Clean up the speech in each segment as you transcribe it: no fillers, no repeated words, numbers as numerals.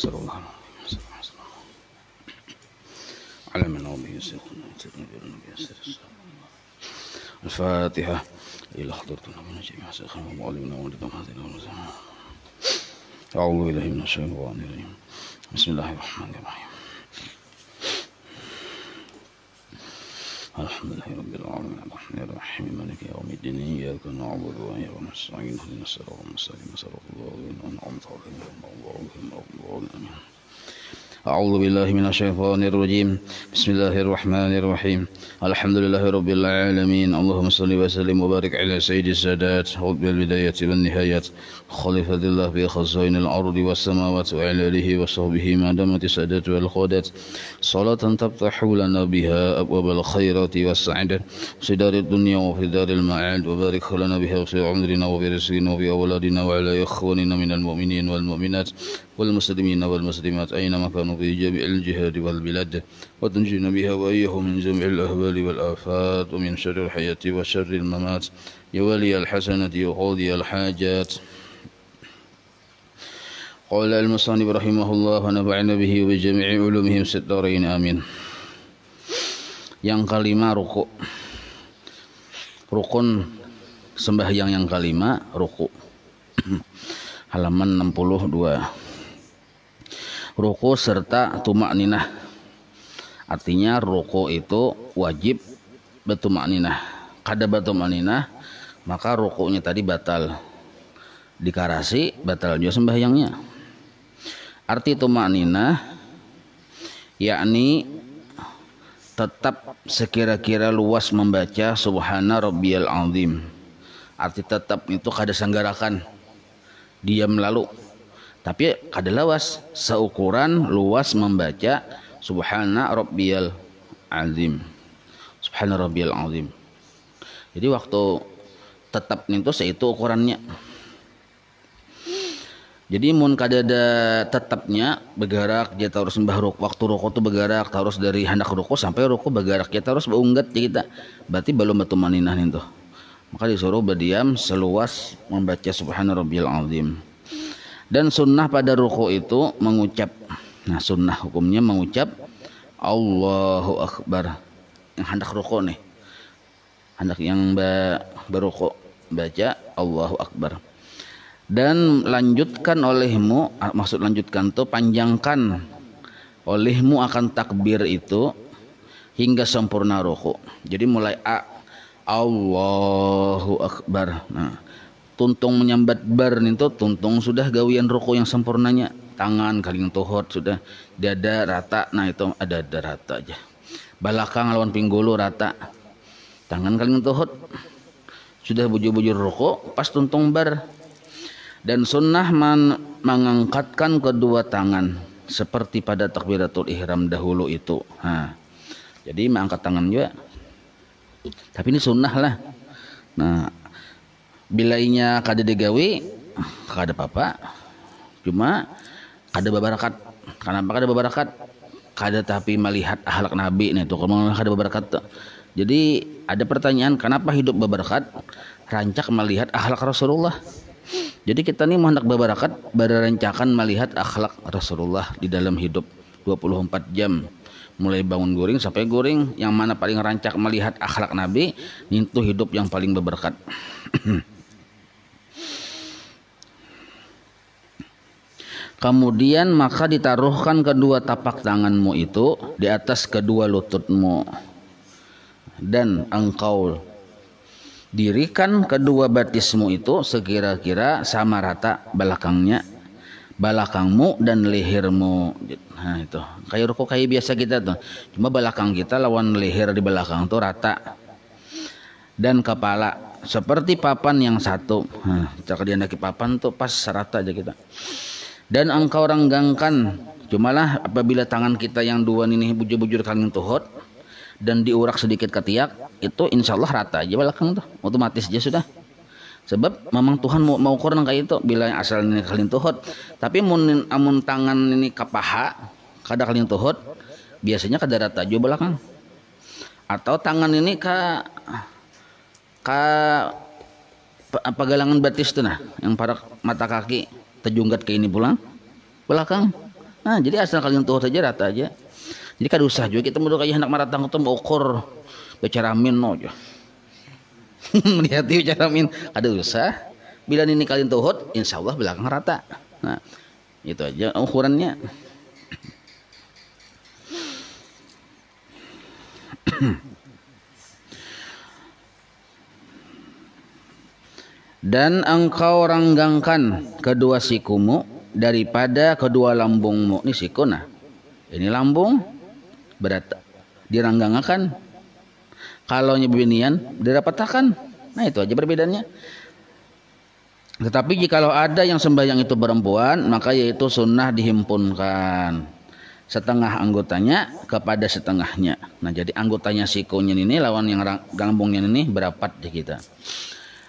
صلى الله عليه وسلم على من نومه الفاتحة إلى حضرة النبي جميع شيخنا ومعلمنا وولدنا هذه أعوذ بالله من الشيطان الرجيم بسم الله الرحمن الرحيم الحمد لله رب العالمين الرحمن الرحيم مالك يوم الدين إياك نعبد وإياك نستعين اهدنا الصراط المستقيم صراط الذين أنعمت عليهم غير المغضوب عليهم أعوذ بالله من الشيطان الرجيم بسم الله الرحمن الرحيم الحمد لله رب العالمين اللهم صل وسلم وبارك على سيد السادات حب البداية والنهايات خليفة الله في خزائن الأرض والسماوات وعلى آله وصحبه ما دامت السادات والقادات صلاة تفتح لنا بها أبواب الخيرات والسعادة في دار الدنيا وفي دار المعاد وبارك لنا بها في عمرنا وفي رزقنا وفي أولادنا وعلى إخواننا من المؤمنين والمؤمنات والمسلمين والمسلمات أينما كانوا في جميع الجهاد والبلاد وتنجينا بها وإياهم من جميع الأهوال والآفات ومن شر الحياة وشر الممات يا ولي الحسنة وقاضي الحاجات. قال المصنف رحمه الله ونفعنا به وبجميع علومهم في الدارين آمين. Yang kelima ruku. Rukun sembahyang yang kelima ruku. Halaman 62. Ruku serta tumakninah. Artinya ruku itu wajib bertumakninah. Kada bertumakninah maka rukunya tadi batal. Dikarasi batal juga sembahyangnya. Arti tumakninah yakni tetap sekira-kira luas membaca subhana rabbiyal azim. Arti tetap itu kada sanggarakan diam lalu, tapi kada lawas seukuran luas membaca subhana rabbiyal azim. Subhana rabbiyal azim. Jadi waktu tetap itu seitu ukurannya. Jadi mun kada ada tetapnya bergerak dia terus sembah ruku, waktu ruku tu bergerak terus dari hendak ruku sampai ruku bergerak dia terus beunggat kita. Berarti belum bertumaninah itu. Maka disuruh berdiam seluas membaca subhana rabbiyal azim. Dan sunnah pada ruku itu mengucap. Nah, sunnah hukumnya mengucap Allahu Akbar. Yang hendak ruku nih. Hendak yang beruku baca Allahu Akbar. Dan lanjutkan olehmu, maksud lanjutkan tuh panjangkan olehmu akan takbir itu hingga sempurna ruku. Jadi mulai Allahu Akbar. Nah, tuntung menyambat bar itu tuntung sudah gawian ruku yang sempurnanya. Tangan kaling tuhut sudah dada rata. Nah itu ada rata aja. Balakang lawan pinggulu rata. Tangan kaling tuhut sudah bujur-bujur ruku pas tuntung bar. Dan sunnah mengangkatkan kedua tangan seperti pada takbiratul ihram dahulu itu. Jadi mengangkat tangan juga. Tapi ini sunnah lah. Nah, bilainya kada digawi, kada apa-apa. Cuma kada babarakat. Kenapa kada babarakat? Kada tapi melihat akhlak Nabi nih tuh. Kalau kada babarakat tuh. Jadi ada pertanyaan, kenapa hidup babarakat? Rancak melihat akhlak Rasulullah. Jadi kita nih hendak babarakat berancakan melihat akhlak Rasulullah di dalam hidup 24 jam. Mulai bangun guring sampai guring, yang mana paling rancak melihat akhlak Nabi, itu hidup yang paling berberkat. Kemudian maka ditaruhkan kedua tapak tanganmu itu di atas kedua lututmu. Dan engkau dirikan kedua batismu itu sekira-kira sama rata balakangmu dan lehermu. Nah itu kayak ruku kayak biasa kita tuh, cuma balakang kita lawan leher di belakang tuh rata. Dan kepala seperti papan yang satu. Cara dia naki papan tuh pas rata aja kita. Dan engkau renggangkan, cumalah apabila tangan kita yang dua ini bujur-bujur kaling tuhut dan diurak sedikit ketiak, itu insya Allah rata aja belakang tuh, otomatis aja sudah. Sebab memang Tuhan mau ukuran kayak itu bila asal ini kalin tuhut. Tapi amun tangan ini ke paha, kada kalin tuhut, biasanya kada rata aja belakang. Atau tangan ini ke pagalangan batis tuh nah, yang para mata kaki terjunggat ke ini pulang belakang. Nah, jadi asal kalian tuhur saja rata aja. Jadi kada usah juga kita mau kayak hendak maratang itu mau ukur becaramin no aja. Melihat becaramin kada usah. Bila ini kalian tuhur, insya Allah belakang rata. Nah, itu aja ukurannya. Dan engkau ranggangkan kedua sikumu daripada kedua lambungmu. Ini siku nah. Ini lambung berat diranggangakan. Kalau nyebinian dirapatakan. Nah itu aja perbedaannya. Tetapi jikalau ada yang sembahyang itu perempuan, maka yaitu sunnah dihimpunkan setengah anggotanya kepada setengahnya. Nah jadi anggotanya sikunya ini lawan yang lambungnya ini berapat di kita.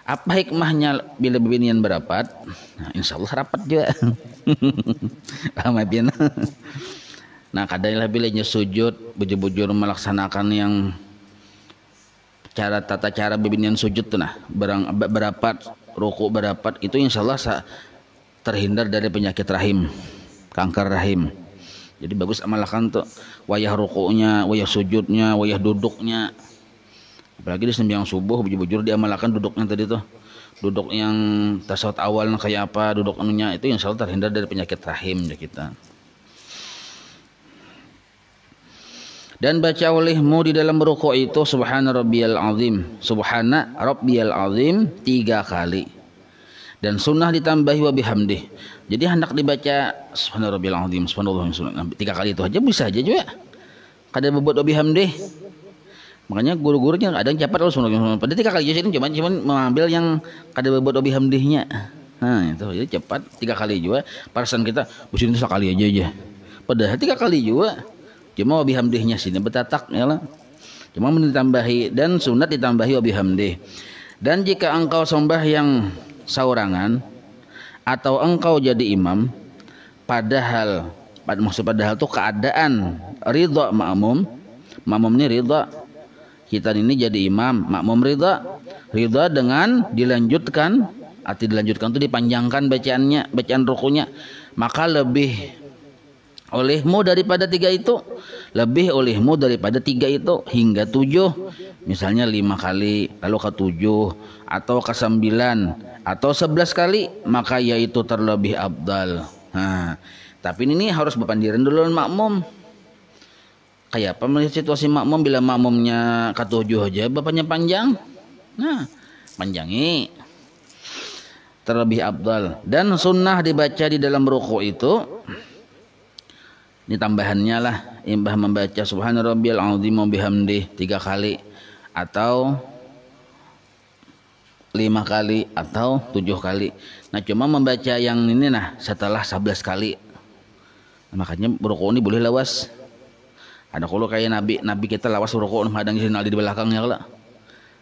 Apa hikmahnya bila binian berapat? Nah, insya Allah rapat juga. Nah kadang-kadang bila sujud bujur-bujur melaksanakan yang tata cara binian sujud tuh nah berapat ruku berapat itu insya Allah terhindar dari penyakit rahim, kanker rahim. Jadi bagus amalkan tuh wayah rukunya, wayah sujudnya, wayah duduknya. Apalagi di sembahyang subuh bujur-bujur diamalkan duduknya tadi tuh. Duduk yang tasawuf awal kayak apa, duduk anunya itu insya Allah terhindar dari penyakit rahim ya kita. Dan baca olehmu di dalam rukuk itu subhana rabbiyal azim, subhana rabbiyal azim 3 kali. Dan sunnah ditambahi wa bihamdih. Jadi hendak dibaca subhana rabbiyal azim, subhanallah 3 kali itu aja bisa aja juga. Kada berbuat wa bihamdih. Makanya guru-gurunya ada yang cepat loh sebenarnya. Pada 3 kali jadi cuman mengambil yang kada berbuat wa bihamdihnya. Nah, itu jadi cepat 3 kali juga. Parasan kita busin itu sekali aja. Padahal 3 kali juga. Cuma wa bihamdihnya sini betatak ya lah. Cuma ditambahi dan sunat ditambahi wa bihamdih. Dan jika engkau sembahyang saurangan atau engkau jadi imam padahal itu keadaan ridha makmum ini ridha kita ini jadi imam makmum ridha dengan dilanjutkan itu dipanjangkan bacaan rukunya maka lebih olehmu daripada 3 itu lebih olehmu daripada 3 itu hingga 7 misalnya 5 kali lalu ke 7 atau ke 9 atau 11 kali maka yaitu terlebih abdal. Nah, tapi ini harus berpandiran dulu makmum. Kayak apa melihat situasi makmum bila makmumnya ke 7 aja bapaknya panjang. Nah, panjangi terlebih abdal. Dan sunnah dibaca di dalam rukuk itu ini tambahannya lah imbah membaca subhana rabbiyal azim wa bihamdih 3 kali atau 5 kali atau 7 kali. Nah cuma membaca yang ini nah setelah 11 kali. Nah, makanya rukuk ini boleh lawas. Ada kalau kayak nabi kita lawas rukuk menghadang sini di belakangnya lah.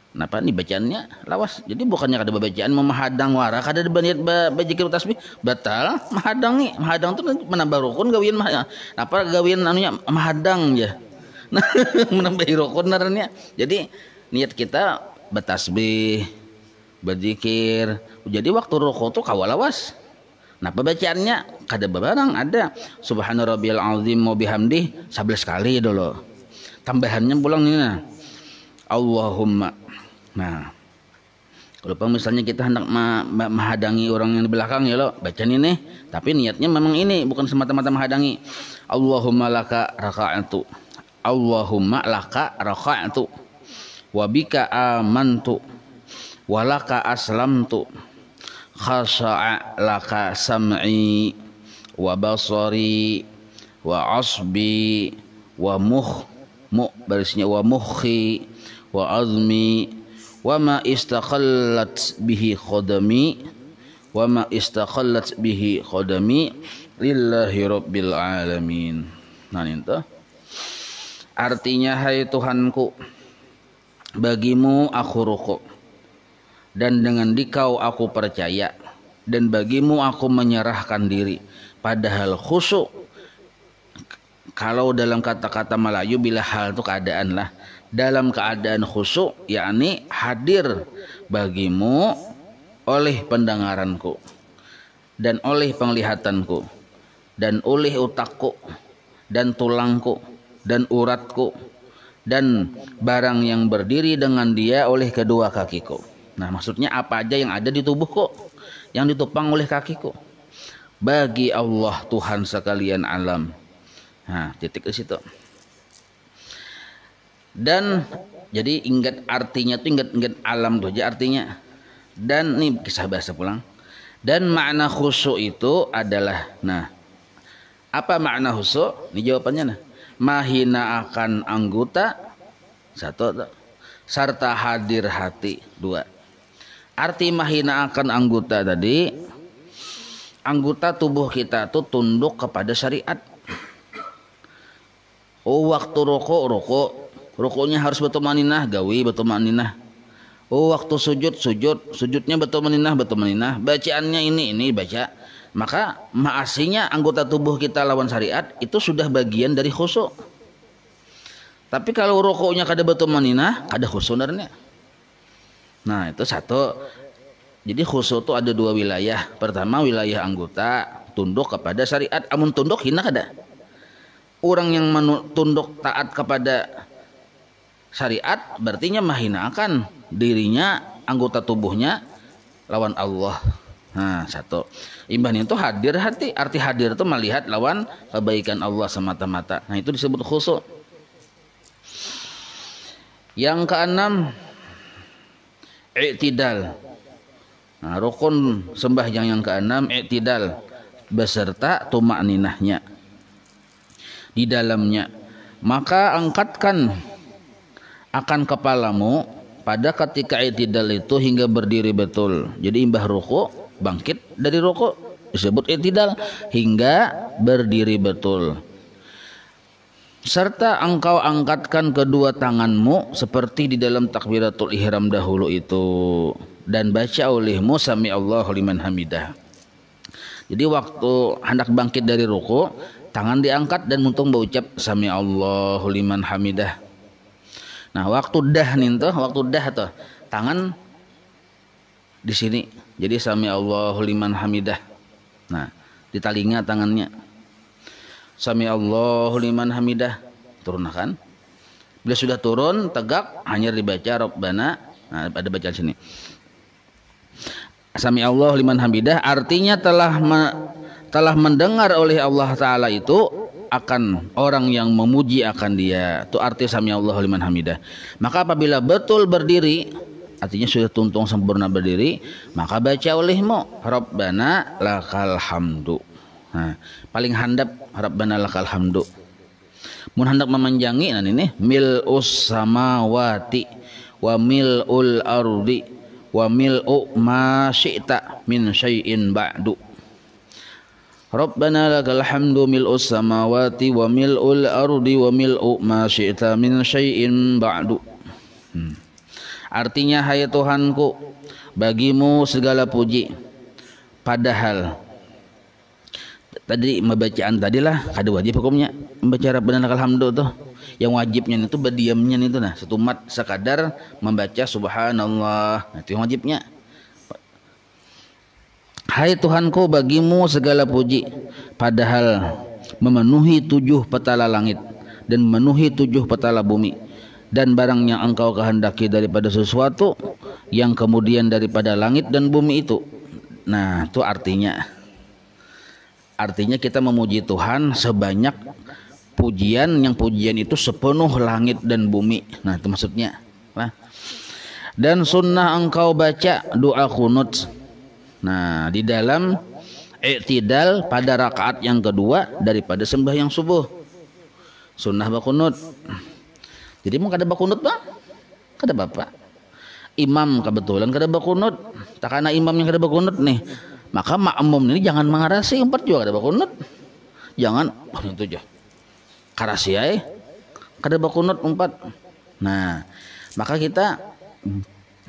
Napa nih bacaannya lawas. Jadi bukannya kada bacaan memahadang wara, kada dibaniat bajikir tasbih batal mahadang tuh menambah rukun gawian napa gawian anunya mahadang ya. Nah, menambah rukun naranya. Jadi niat kita bertasbih, berzikir. Jadi waktu rukuk tuh kawalawas. Napa bacaannya kada barang ada subhana rabbiyal azim wa bihamdih 11 kali dulu. Tambahannya pulang ini nah. Allahumma. Nah, kalau misalnya kita hendak menghadangi orang yang di belakang ya lo, baca ini, tapi niatnya memang ini bukan semata-mata menghadangi. Allahumma laka raka'atu. Allahumma laka raka'atu. Wa bika amantu. Wa laka aslamtu. Khasha'a laka sam'i wa basari wa asbi wa barisnya wa mukhi wa azmi wa ma istaqallat bihi qadami lillahi rabbil alamin. Nah itu artinya hai Tuhanku bagimu aku rukuk dan dengan dikau aku percaya dan bagimu aku menyerahkan diri. Padahal khusyuk kalau dalam kata-kata Melayu bila hal itu keadaan lah dalam keadaan khusyuk yakni hadir bagimu oleh pendengaranku dan oleh penglihatanku dan ulih utakku dan tulangku dan uratku dan barang yang berdiri dengan dia oleh kedua kakiku. Nah, maksudnya apa aja yang ada di tubuhku yang ditopang oleh kakiku bagi Allah Tuhan sekalian alam. Nah, titik di situ. Dan jadi ingat artinya tuh, ingat alam tuh aja artinya. Dan ini kisah bahasa pulang. Dan makna khusyuk itu adalah, nah, apa makna khusyuk? Ini jawabannya nah. Mahina akan anggota satu, serta hadir hati dua. Arti mahina akan anggota tadi, anggota tubuh kita tuh tunduk kepada syariat. Oh, waktu rokoknya harus bertumaninah, gawi bertumaninah. Oh, waktu sujudnya bertumaninah. Bacaannya ini baca. Maka maasinya anggota tubuh kita lawan syariat itu sudah bagian dari khusyuk. Tapi kalau rokoknya kada bertumaninah, kada khusyuk sebenarnya. Nah, itu satu. Jadi khusyuk itu ada dua wilayah. Pertama wilayah anggota tunduk kepada syariat. Amun tunduk hina kada. Orang yang tunduk taat kepada syariat berartinya mahina akan dirinya, anggota tubuhnya lawan Allah. Nah, satu. Imbahnya itu hadir hati. Arti hadir itu melihat lawan kebaikan Allah semata-mata. Nah, itu disebut khusyuk. Yang keenam, i'tidal. Nah, rukun sembahyang yang keenam i'tidal beserta tumakninahnya di dalamnya. Maka angkatkan akan kepalamu pada ketika i'tidal itu hingga berdiri betul. Jadi imbah ruku, bangkit dari ruku disebut i'tidal hingga berdiri betul. Serta engkau angkatkan kedua tanganmu seperti di dalam takbiratul ihram dahulu itu, dan baca olehmu sami Allahu liman hamidah. Jadi waktu hendak bangkit dari ruku, tangan diangkat dan muntung berucap sami Allahu liman hamidah. Nah, waktu dah nih tuh, tangan di sini. Jadi sami Allahu liman hamidah. Nah, di telinga tangannya. Sami Allahu liman hamidah. Turunkan. Bila sudah turun, tegak, hanya dibaca Rabbana. Nah, ada bacaan sini. Sami Allahu liman hamidah artinya telah mendengar oleh Allah Ta'ala itu akan orang yang memuji akan dia. Itu arti sami Allahu liman hamidah. Maka apabila betul berdiri, artinya sudah tuntung sempurna berdiri, maka baca olehmu Rabbana lakal hamdu. Nah, paling handap Rabbana lakal hamdu. Mun hendak memanjangi, nah ini mil'us samawati wa mil'ul ardi wa mil'u ma syi'ta min syai'in ba'du. Rabbana lakal hamdu mil'us samawati wa mil'ul ardi wa mil'u ma syi'ta min syai'in ba'du. Artinya, hai Tuhanku, bagimu segala puji. Padahal tadi membacaan tadilah kada wajib hukumnya membaca Rabbana lakal hamdu tuh. Yang wajibnya itu berdiamnya itu nah, setumat sekadar membaca subhanallah. Nah, itu yang wajibnya. Hai Tuhanku, bagimu segala puji, padahal memenuhi 7 petala langit dan memenuhi 7 petala bumi, dan barang yang engkau kehendaki daripada sesuatu yang kemudian daripada langit dan bumi itu. Nah, itu artinya kita memuji Tuhan sebanyak pujian, yang pujian itu sepenuh langit dan bumi. Nah, itu maksudnya. Nah, dan sunnah engkau baca doa kunut. Nah, di dalam i'tidal pada rakaat yang kedua daripada sembahyang subuh. Sunnah bakunut. Jadi mau kada bakunut bang? Kada bapak. Imam kebetulan kada bakunut. Tak karena imam yang kada bakunut nih, maka makmum ini jangan mengarasi umpat juga kada bakunut. Jangan, itu aja. Karasi ae. Kada bakunut umpat. Nah, maka kita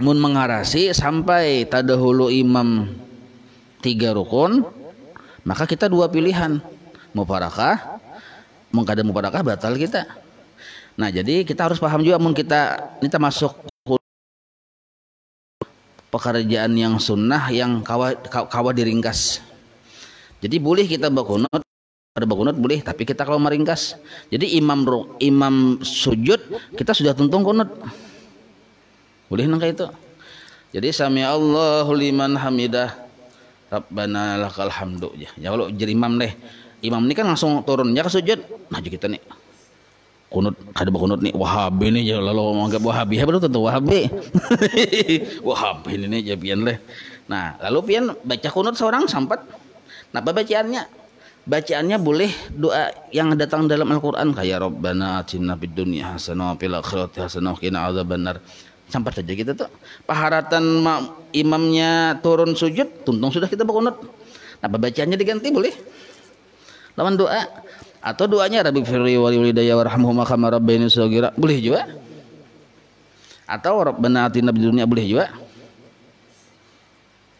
mun mengarasi sampai tadahulu imam 3 rukun, maka kita 2 pilihan, mufarakah, mun kada mufarakah batal kita. Nah, jadi kita harus paham juga mun kita masuk pekerjaan yang sunnah yang kawa diringkas. Jadi boleh kita berkunut Ada kunut boleh, tapi kita kalau meringkas. Jadi imam sujud kita sudah tuntung kunut. Boleh nang kayak itu. Jadi sami Allahu liman hamidah. Rabbana lakal hamdu. Ya kalau jadi imam deh. Imam ini kan langsung turunnya ke sujud. Nah kita nih kunut, ada kunut nih Wahabi nih, lalu menganggap Wahabi belum tentu Wahabi. Wahabi ini nih jabian leh. Nah lalu pian baca kunut seorang sampai. Nah bacaannya boleh doa yang datang dalam Al-Quran kayak Rabbana atina fid dunya hasanah wa fil akhirati hasanah wa qina adzabannar. Sampai saja kita tuh paharatan imamnya turun sujud tuntung sudah kita berkunut. Nah bacaannya diganti boleh lawan doa, atau doanya Rabbi firli wa walidayya warhamhuma kama rabbayani shaghira boleh juga, atau Rabbana atina fid dunya boleh juga,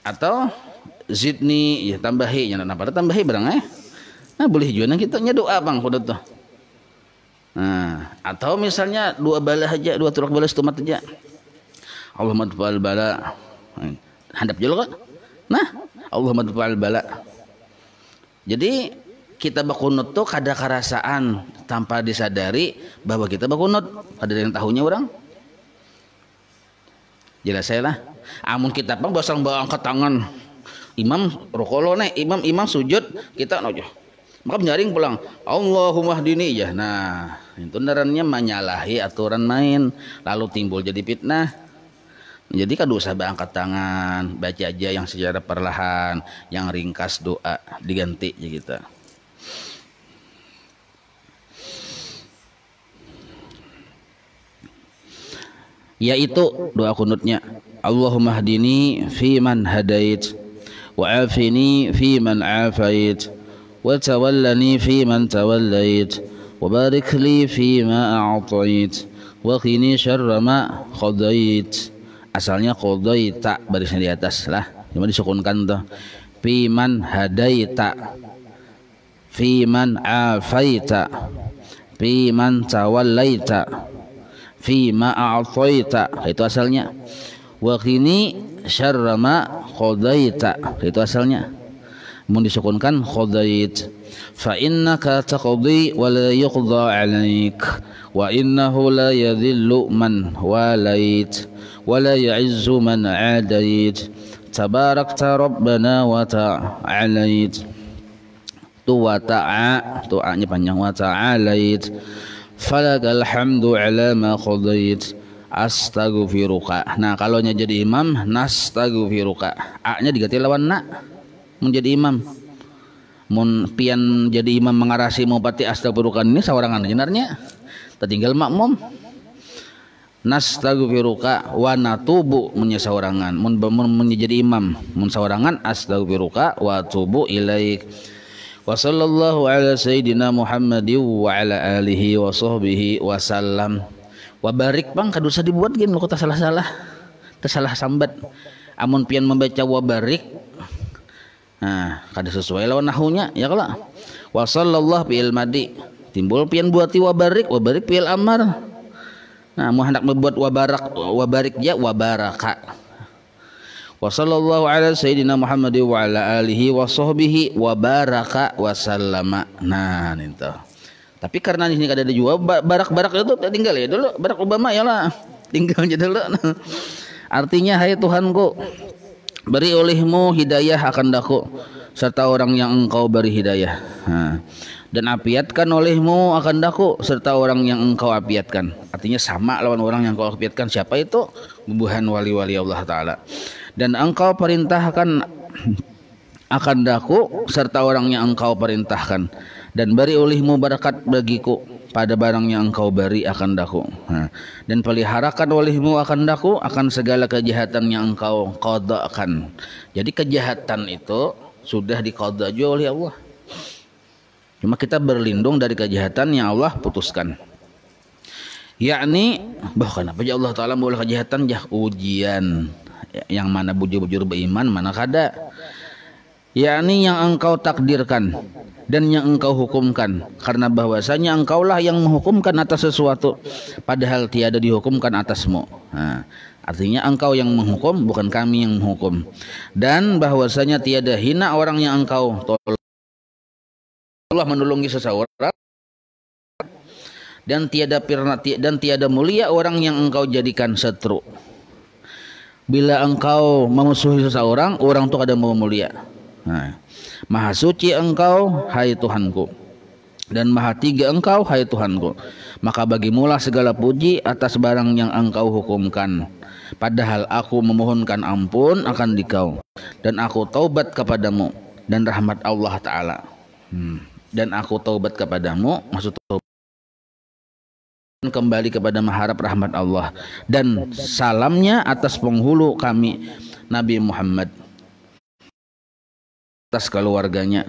atau zidni ya tambahi nya pada tambahi barang nah boleh juga kita nya doa bang kudu tuh. Nah atau misalnya dua bala aja, dua turak bala setumat aja, Allahumma dfa'al bala handap juga kan. Nah Allahumma dfa'al bala. Jadi kita berkunut tuh kada kerasaan tanpa disadari bahwa kita berkunut. Ada yang tahunya orang jelas saya lah. Amun kita pang bosang bawa angkat tangan imam rukolo nih, imam sujud kita nojo maka menyaring pulang Allahumma hdini ya. Nah itu narannya menyalahi aturan main, lalu timbul jadi fitnah. Jadi kada usah angkat tangan, baca aja yang secara perlahan, yang ringkas doa diganti ya kita. Yaitu doa kunutnya Allahumma hdini fi man hadait wa afini fi man afait wa tawallani fi man tawallait wa barik li fi ma a'tait wa qini syarra ma qadait. Asalnya qadaita barisnya di atas lah, cuma disukunkan tuh fi man hadaita fi man afaita fi man tawallaita fi ma a'taita itu asalnya, wa qini syarra ma qadaita itu asalnya. Mun disukunkan qadait fa innaka taqdi wa la yuqda 'alaik wa innahu la yadhillu man walait wa la ya'izzu man 'adait tabarakta rabbana wa ta'alait. Tu wa ta'a, tu'anya panjang, wa ta'alait falakal hamdu ala ma qadait astaghfiruka. Nah kalau nya jadi imam nastaghfiruka, a nya diganti lawan na menjadi imam. Mun pian jadi imam mengarasi mau pati astaghfiruka ini sawarangan jenarnya tertinggal makmum. Nastaghfiruka wa natubu menyesawarangan mun menjadi imam, mun sawarangan astaghfiruka wa tubu ilaik. Wa sallallahu ala sayyidina Muhammadin wa ala alihi wa sahbihi wa sallam. Wa barik bang kadusa dibuat gini lo kata salah-salah tersalah sambat. Amun pian membaca wa barik nah kada sesuai lawan nahunya ya kalau wa sallallahu fi'il madi timbul pian buati wa barik fi'il amar. Nah mau hendak membuat wa barik ya wa baraka. Wa sallallahu ala sayyidina Muhammadin wa ala alihi wa sahbihi wa baraka wa sallama. Nah itu. Tapi karena di sini ada juga barak-barak itu tinggal ya dulu, Barack Obama ya lah. Tinggal aja dulu. Artinya hai Tuhanku, beri olehmu hidayah akan daku serta orang yang engkau beri hidayah. Nah, dan apiatkan olehmu akan daku serta orang yang engkau apiatkan. Artinya sama lawan orang yang engkau apiatkan. Siapa itu? Bubuhan wali-wali Allah Ta'ala. Dan engkau perintahkan akan daku serta orang yang engkau perintahkan, dan beri olehmu barakat bagiku pada barang yang engkau beri akan daku. Dan peliharakan olehmu akan daku akan segala kejahatan yang engkau qada'kan. Jadi kejahatan itu sudah diqada juga oleh Allah, cuma kita berlindung dari kejahatan yang Allah putuskan. Yakni bahkan apa aja Allah Ta'ala boleh kejahatan jah ujian yang mana bujur-bujur beriman mana kada, yakni yang engkau takdirkan dan yang engkau hukumkan, karena bahwasanya engkaulah yang menghukumkan atas sesuatu padahal tiada dihukumkan atasmu. Nah, artinya engkau yang menghukum bukan kami yang menghukum, dan bahwasanya tiada hina orang yang engkau tolong Allah menolongi seseorang, dan tiada mulia orang yang engkau jadikan setru. Bila engkau memusuhi seseorang, orang itu kada mau mulia. Nah, maha suci engkau, hai Tuhanku, dan maha tinggi engkau, hai Tuhanku. Maka bagimulah segala puji atas barang yang engkau hukumkan. Padahal aku memohonkan ampun akan dikau, dan aku taubat kepadamu dan rahmat Allah Ta'ala. Dan aku taubat kepadamu, maksud taubat kembali kepada mengharap rahmat Allah, dan salamnya atas penghulu kami Nabi Muhammad, atas keluarganya.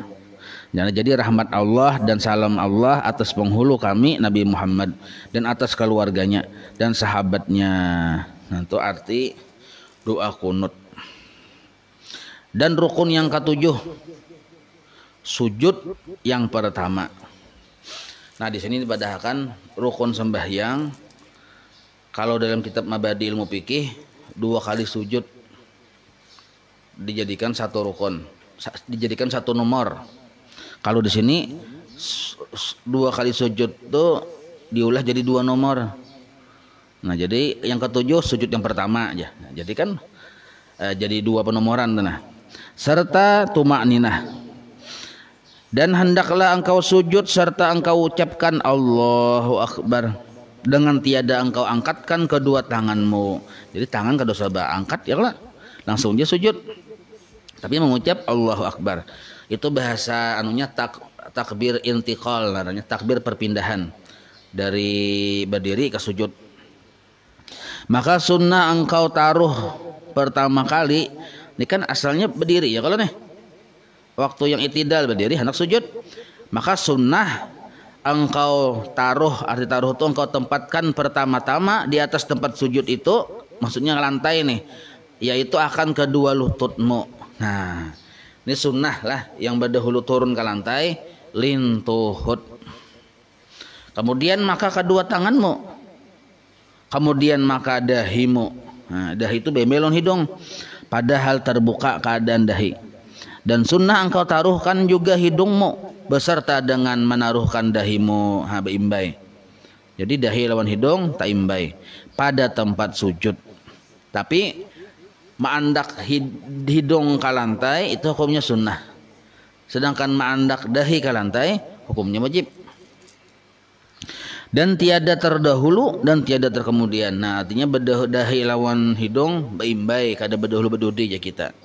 Jadi rahmat Allah dan salam Allah atas penghulu kami Nabi Muhammad, dan atas keluarganya dan sahabatnya. Nah, itu arti doa kunut. Dan rukun yang ketujuh, sujud yang pertama. Nah, di sini dipadahkan rukun sembahyang. Kalau dalam kitab Mabadi Ilmu Fikih, 2 kali sujud dijadikan satu rukun, dijadikan satu nomor. Kalau di sini 2 kali sujud itu diulah jadi 2 nomor. Nah, jadi yang ketujuh sujud yang pertama aja. Nah, jadi kan jadi 2 penomoran. Nah, serta tumakninah. Dan hendaklah engkau sujud serta engkau ucapkan Allahu Akbar, dengan tiada engkau angkatkan kedua tanganmu. Jadi tangan kada usah angkat ya lah, langsung aja sujud. Tapi mengucap Allahu Akbar. Itu bahasa anunya takbir intiqal, namanya takbir perpindahan dari berdiri ke sujud. Maka sunnah engkau taruh pertama kali, ini kan asalnya berdiri ya kalau nih. Waktu yang itidal berdiri hendak sujud, maka sunnah engkau taruh, arti taruh itu engkau tempatkan pertama-tama di atas tempat sujud itu, maksudnya lantai nih, yaitu akan kedua lututmu. Nah, ini sunnah lah yang berdahulu turun ke lantai, lintuhut. Kemudian maka kedua tanganmu, kemudian maka dahimu. Nah, dahi itu bemelon hidung, padahal terbuka keadaan dahi. Dan sunnah engkau taruhkan juga hidungmu beserta dengan menaruhkan dahimu imbai. Jadi dahi lawan hidung tak imbai pada tempat sujud. Tapi maandak hidung ke lantai itu hukumnya sunnah. Sedangkan maandak dahi ke lantai hukumnya wajib. Dan tiada terdahulu dan tiada terkemudian. Nah, artinya dahi lawan hidung imbai kada berdahulu berdudi ya kita.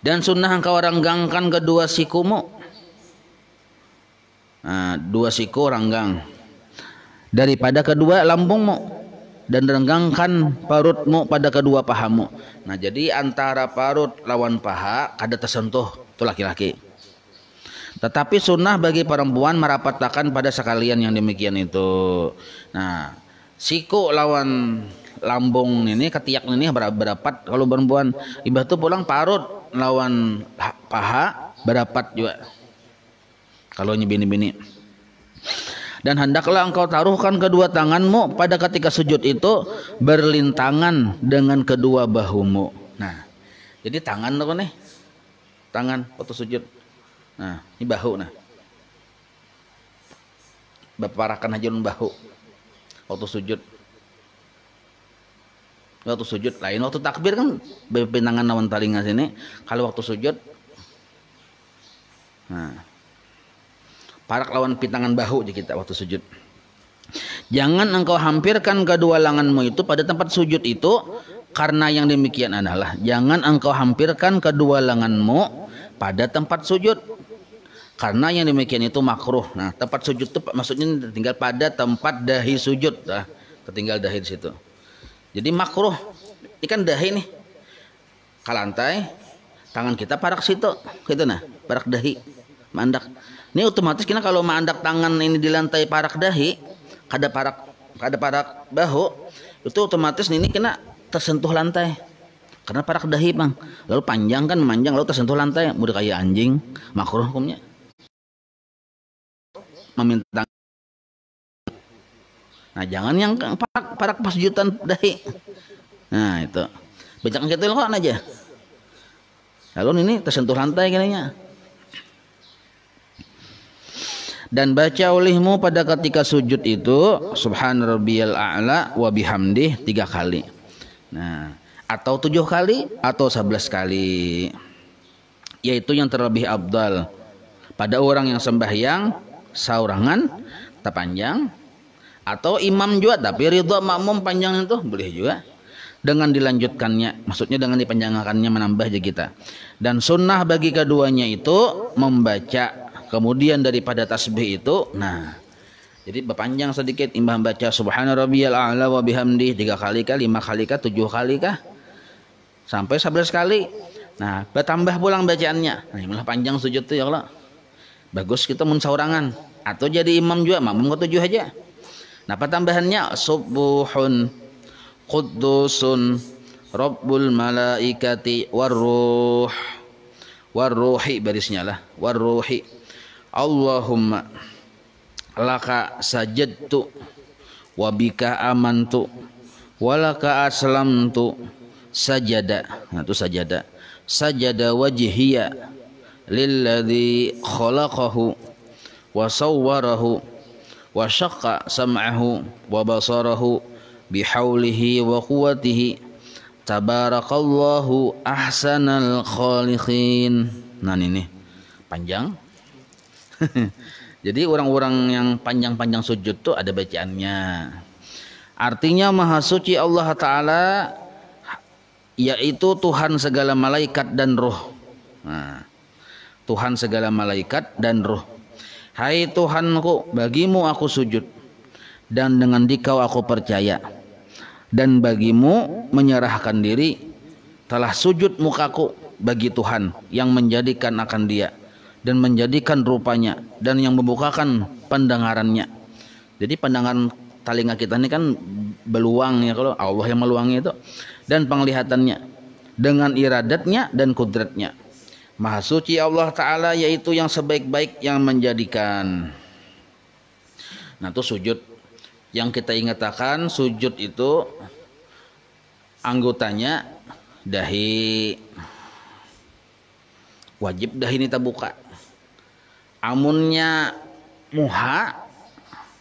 Dan sunnah engkau renggangkan kedua sikumu. Nah, 2 siku renggang daripada kedua lambungmu, dan renggangkan parutmu pada kedua pahamu. Nah, jadi antara parut lawan paha kada tersentuh itu laki-laki. Tetapi sunnah bagi perempuan merapatkan pada sekalian yang demikian itu. Nah, siku lawan lambung ini, ketiak ini berapat kalau perempuan. Ibah tu pulang parut lawan paha berapat juga kalau bini-bini. Dan hendaklah engkau taruhkan kedua tanganmu pada ketika sujud itu berlintangan dengan kedua bahumu. Nah, jadi tangan apa nih? Tangan waktu sujud. Nah, ini bahu nah. Baparakan aja bahu waktu sujud. Waktu sujud lain, waktu takbir kan pintangan lawan talinga sini. Kalau waktu sujud, nah, parak lawan pintangan bahu aja kita waktu sujud. Jangan engkau hampirkan kedua lenganmu itu pada tempat sujud itu, karena yang demikian adalah jangan engkau hampirkan kedua lenganmu pada tempat sujud, karena yang demikian itu makruh. Nah, tempat sujud itu maksudnya tinggal pada tempat dahi sujud, nah, tertinggal dahi di situ. Jadi makruh, ikan dahi nih ke lantai, tangan kita parak situ, gitu nah, parak dahi, mandak. Ini otomatis kita kalau mandak tangan ini di lantai parak dahi, kada parak bahu, itu otomatis ini kena tersentuh lantai, karena parak dahi bang. Lalu panjang kan memanjang, lalu tersentuh lantai, mudah kayak anjing, makruh hukumnya. Meminta. Nah, jangan yang parak pas jutaan dahi. Nah, itu. Becak kita kok aja. Lalu ini tersentuh lantai kayaknya. Dan baca olehmu pada ketika sujud itu subhana rabbiyal a'la wa bihamdih 3 kali. Nah, atau 7 kali atau 11 kali. Yaitu yang terlebih afdal pada orang yang sembahyang saurangan panjang, atau imam juga tapi ridha makmum panjang itu boleh juga dengan dilanjutkannya, maksudnya dengan dipanjangkannya menambah aja kita. Dan sunnah bagi keduanya itu membaca kemudian daripada tasbih itu, nah jadi berpanjang sedikit, imbang baca subhana rabbiyal a'la wa bihamdi 3 kali kah, 5 kali kah, 7 kali kah, sampai 11 kali. Nah bertambah pulang bacaannya, nah malah panjang sujud tuh ya Allah. Bagus kita munsaurangan atau jadi imam juga, makmum ke 7 aja. Nah pertambahannya subuhun quddusun rabbul malaikati warruhi barisnya lah, warruhi Allahumma laka sajadtu wa bika amantu walaka aslamtu sajada. Nah itu sajada wajhiya lilladzi khalaqahu wa sawwarahu wa syaqqa sam'ahu wa basarahu bihaulihi wa quwwatihi tabarakallahu ahsanal khaliqin. Nah ini panjang. Jadi orang-orang yang panjang-panjang sujud tuh ada bacaannya. Artinya maha suci Allah Ta'ala, yaitu Tuhan segala malaikat dan roh. Nah, Tuhan segala malaikat dan roh. Hai Tuhanku, bagimu aku sujud, dan dengan Dikau aku percaya, dan bagimu menyerahkan diri. Telah sujud mukaku bagi Tuhan yang menjadikan akan Dia dan menjadikan rupanya dan yang membukakan pendengarannya. Jadi pandangan telinga kita ini kan beluang ya, kalau Allah yang meluangi itu, dan penglihatannya dengan iradatnya dan kudratnya. Maha suci Allah Ta'ala, yaitu yang sebaik-baik yang menjadikan. Nah itu sujud yang kita ingatkan, sujud itu anggotanya dahi, wajib dahi ini terbuka. Amunnya muha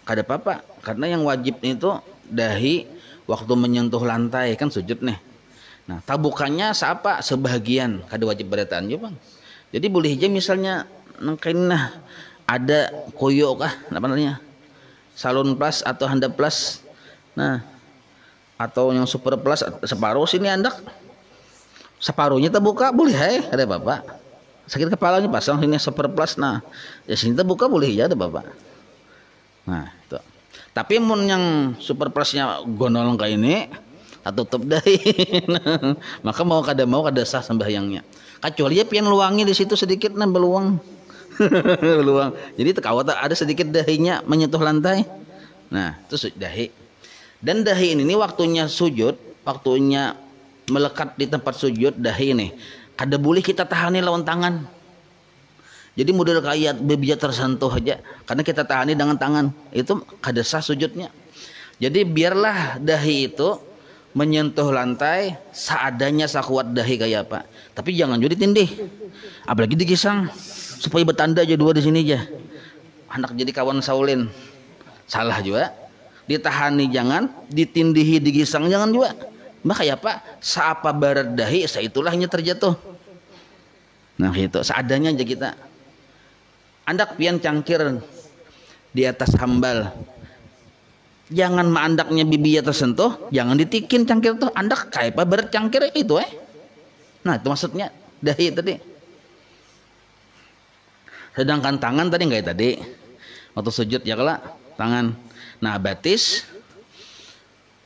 kada apa-apa, karena yang wajib itu dahi waktu menyentuh lantai kan sujud nih. Nah tabukannya siapa sebahagian kada wajib berataan juga bang. Jadi boleh aja misalnya nengkainah ada koyo kah apa namanya salon plus atau handap plus, nah atau yang super plus separuh sini andak separuhnya terbuka boleh hai ada bapak. Sakit kepalanya pasang sini super plus, nah ya sini terbuka boleh ya ada bapak. Nah itu. Tapi mun yang super plusnya gonol kayak ini atau tutup dahi, maka mau kada sah sembahyangnya. Kecuali ya pian luangi di situ sedikit nah beluang. Beluang. Jadi tekawat ada sedikit dahinya menyentuh lantai. Nah, itu dahi. Dan dahi ini waktunya sujud, waktunya melekat di tempat sujud dahi ini. Kada boleh kita tahani lawan tangan. Jadi model kayak bebija tersentuh aja, karena kita tahani dengan tangan, itu kada sah sujudnya. Jadi biarlah dahi itu menyentuh lantai seadanya, sakuat dahi kayak apa. Tapi jangan jadi tindih, apalagi digisang, supaya bertanda aja dua di sini aja. Anak jadi kawan Saulin, salah juga. Ditahani jangan, ditindihi digisang jangan juga. Maka ya pak, seapa barat dahi, saitulahnya terjatuh. Nah gitu, seadanya aja kita. Andak pian cangkir di atas hambal, jangan maandaknya bibirnya tersentuh, jangan ditikin cangkir tuh, andak kayak apa berat cangkir itu Nah itu maksudnya dahi tadi. Sedangkan tangan tadi enggak tadi waktu sujud ya kalau tangan. Nah batis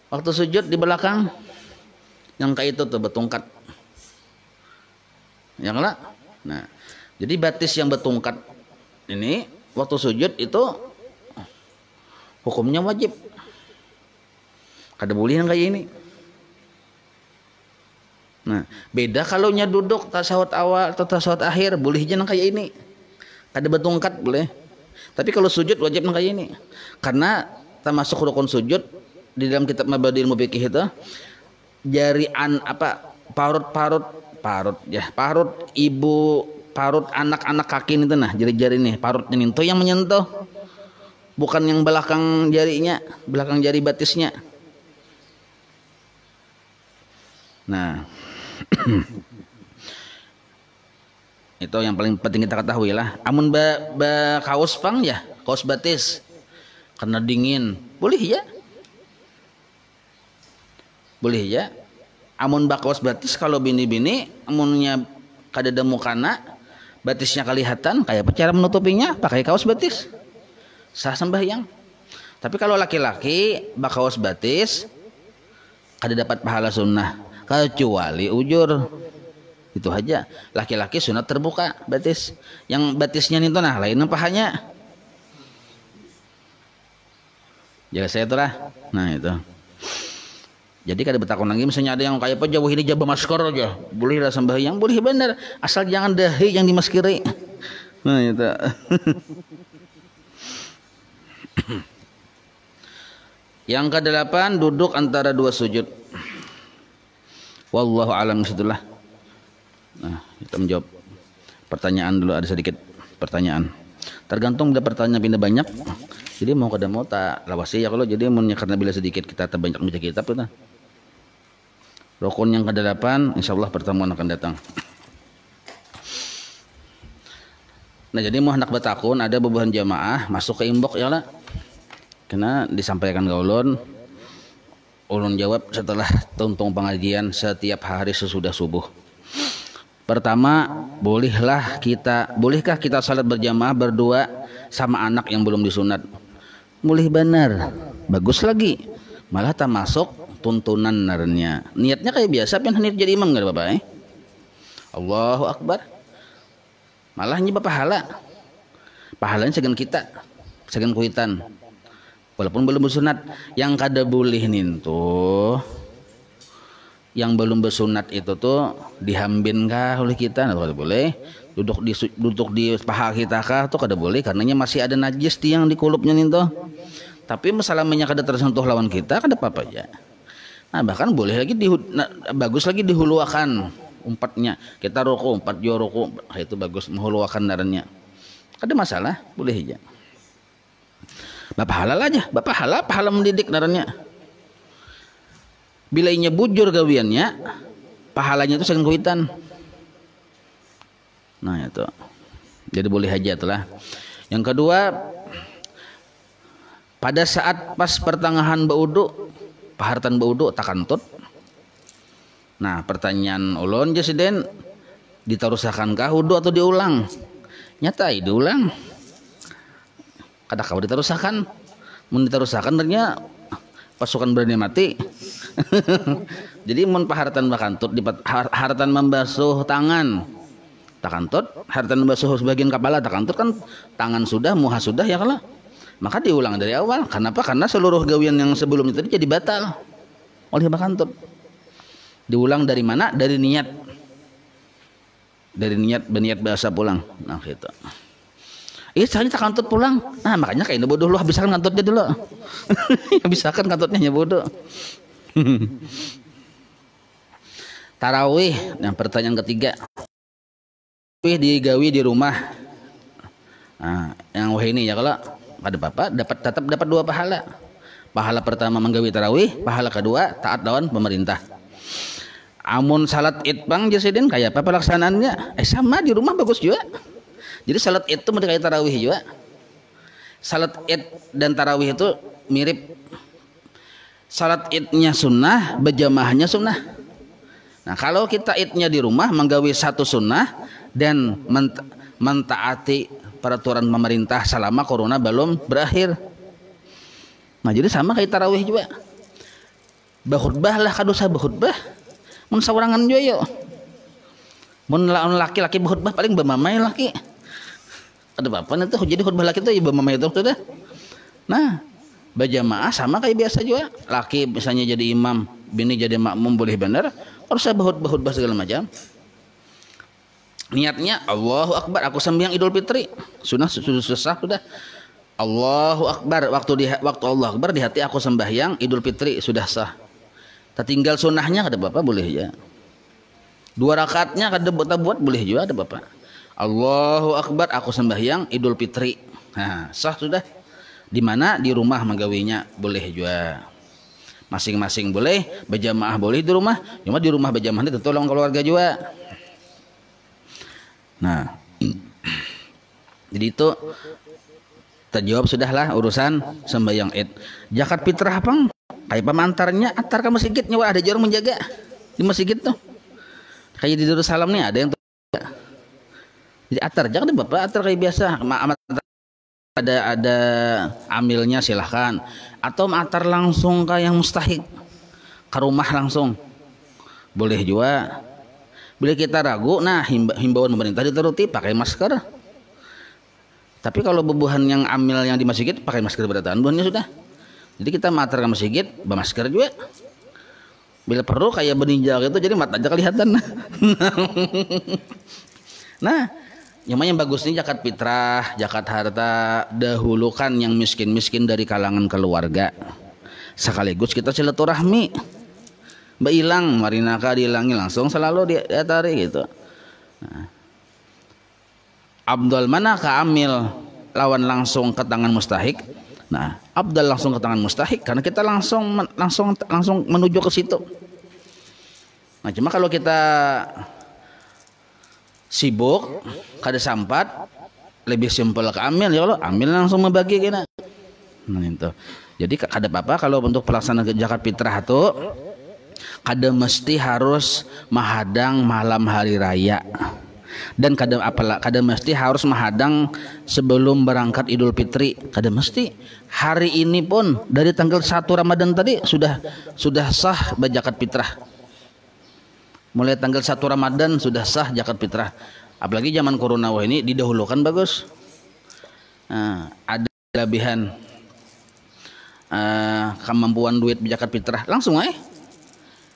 waktu sujud di belakang yang kayak itu tuh betungkat ya kalau. Nah jadi batis yang betungkat ini waktu sujud itu hukumnya wajib. Kada boleh yang kayak ini. Nah, beda kalau nya duduk tasawuf awal atau tasawuf akhir, boleh aja nang kayak ini. Kada betungkat boleh. Tapi kalau sujud wajib nang kayak ini. Karena termasuk rukun sujud di dalam kitab Mabadil Mubiqih itu jarian apa parut ibu, parut anak-anak kaki itu nah, jari-jari nih parutnya itu yang menyentuh bukan yang belakang jarinya, belakang jari batisnya. Nah, itu yang paling penting kita ketahui lah. Amun kaos pang ya, kaos batis karena dingin, boleh ya, boleh ya. Amun kaos batis kalau bini-bini, amunnya kadada mukana, batisnya kelihatan, kayak apa cara menutupinya? Pakai kaos batis, sah sembahyang. Tapi kalau laki-laki kaos batis, kada dapat pahala sunnah. Kecuali ujur, itu aja. Laki-laki sunat terbuka batis, yang batisnya itu nah lain pahanya. Jaga saya itulah. Nah itu. Jadi kada betakun lagi misalnya ada yang kayak apa jauh ini jabah masker aja, boleh lah sembahyang, boleh benar, asal jangan dahi yang dimaskiri. Nah itu. Yang ke-8 duduk antara dua sujud. Wallahu alam bisawab. Nah, kita menjawab pertanyaan dulu, ada sedikit pertanyaan. Tergantung bila pertanyaan pindah banyak. Jadi mau kada mau tak lawasi ya kalau jadi mun karena bila sedikit kita terbanyak baca kitab itu. Rukun yang ke-8 insyaallah pertemuan akan datang. Nah, jadi mau hendak batakun ada bebuhan jamaah masuk ke inbox ya lah. Kena disampaikan ke ulun jawab setelah tuntung pengajian setiap hari sesudah subuh. Pertama, bolehkah kita salat berjamaah berdua sama anak yang belum disunat? Boleh benar, bagus lagi. Malah tak masuk tuntunan narnya. Niatnya kayak biasa, pengen niat jadi imam nggak Bapak? Allahu Akbar. Malah nyebab pahalanya segan kita, segan kuitan. Walaupun belum bersunat, yang kada boleh tuh, yang belum bersunat itu tuh dihambin kah oleh kita, nah, kada boleh. Duduk di paha kita kah tuh kada boleh, karenanya masih ada najis yang di kulupnya tuh. Tapi masalahnya kada tersentuh lawan kita, kada apa-apa ya. Nah bahkan boleh lagi bagus lagi dihuluakan umpatnya. Kita ruku 4 jua ruku, itu bagus menghuluakan narannya. Kada masalah, boleh aja. Bapak halal aja, bapak halal pahala mendidik narannya. Bila inya bujur gawiannya, pahalanya itu segan kuitan. Nah itu, jadi boleh aja telah. Yang kedua, pada saat pas pertengahan baudu, pahartan baudu tak kantut. Nah pertanyaan ulun jasiden, ditarusakan kah wudu atau diulang? Nyata diulang. Kada kau ditarusakan, mun ditarusakan ternyata pasukan berani mati. Jadi mun paharatan bakantut di haratan membasuh tangan takantut, haratan membasuh sebagian kepala takantut kan tangan sudah, muha sudah ya kalau. Maka diulang dari awal. Kenapa? Karena seluruh gawian yang sebelum itu jadi batal oleh bakantut. Diulang dari mana? Dari niat. Dari niat, berniat bahasa pulang. Nah gitu. Soalnya tak kantut pulang. Nah makanya kayak bodoh lu habiskan kantutnya dulu. Habiskan kantutnya bodoh. Tarawih. Yang pertanyaan ketiga. Tarawih digawi di rumah. Nah, yang wah ini ya kalau ada bapak tetap dapat 2 pahala. Pahala pertama menggawi tarawih, pahala kedua taat lawan pemerintah. Amun salat Id bang jasidin kayak apa pelaksanaannya? Sama di rumah bagus juga. Jadi salat Id itu mendekati tarawih juga. Salat Id dan tarawih itu mirip. Salat Idnya sunnah, berjamaahnya sunnah. Nah kalau kita Idnya di rumah menggawi satu sunnah dan mentaati peraturan pemerintah selama corona belum berakhir. Nah jadi sama kayak tarawih juga. Bahutbah lah kadosa bahutbah. Mun sawarangan juga yo. Mun laki-laki bahutbah paling bemamai laki. Ada apa nanti jadi khutbah laki itu ya bemamai itu sudah. Nah, berjamaah sama kayak biasa juga. Laki misalnya jadi imam, bini jadi makmum boleh benar. Harus bahutbah segala macam. Niatnya Allahu Akbar, aku sembahyang Idul Fitri. Sudah sudah. Allahu Akbar, waktu Allah Akbar di hati aku sembahyang Idul Fitri sudah sah. Tertinggal sunnahnya kada apa-apa boleh ya. 2 rakaatnya kada buat boleh juga ada bapak. Allahu Akbar, aku sembahyang Idul Fitri. Nah, sah sudah. Di mana di rumah menggawinya boleh juga. Masing-masing boleh, berjamaah boleh di rumah. Cuma di rumah berjamaah itu tolong keluarga juga. Nah, jadi itu terjawab sudahlah urusan sembahyang Id. Zakat fitrah apa? Kayak pemantarnya atar ke masjid nyawa ada orang menjaga di masjid tuh. Kayak di Darussalam nih ada yang tuh. Jadi atar jangan deh Bapak atar kayak biasa. Ada amilnya silahkan atau atar langsung ke yang mustahik ke rumah langsung boleh juga. Bila kita ragu, nah himbauan pemerintah dituruti pakai masker. Tapi kalau bebuhan yang amil yang di masjid pakai masker beratan buahnya sudah. Jadi kita matar ke masjid bermasker juga. Bila perlu kayak beninja gitu jadi mata aja kelihatan. Nah, yang bagus nih zakat fitrah, zakat harta, dahulukan yang miskin-miskin dari kalangan keluarga. Sekaligus kita silaturahmi. Mbak hilang, marinaka dihilangi langsung selalu diatari gitu. Nah. Abdul mana ka amil lawan langsung ke tangan mustahik. Nah, Abdul langsung ke tangan mustahik karena kita langsung menuju ke situ. Nah, cuma kalau kita sibuk kada sampat lebih simpel ke amil ya Allah amil langsung membagi kena. Nah itu. Jadi kada apa-apa kalau untuk pelaksanaan zakat fitrah itu kada mesti harus menghadang malam hari raya. Dan kada mesti harus menghadang sebelum berangkat Idul Fitri. Kada mesti. Hari ini pun dari tanggal 1 Ramadan tadi sudah sah zakat fitrah. Mulai tanggal 1 Ramadan sudah sah zakat fitrah. Apalagi zaman corona wah ini didahulukan bagus. Ada kelebihan kemampuan duit zakat fitrah langsung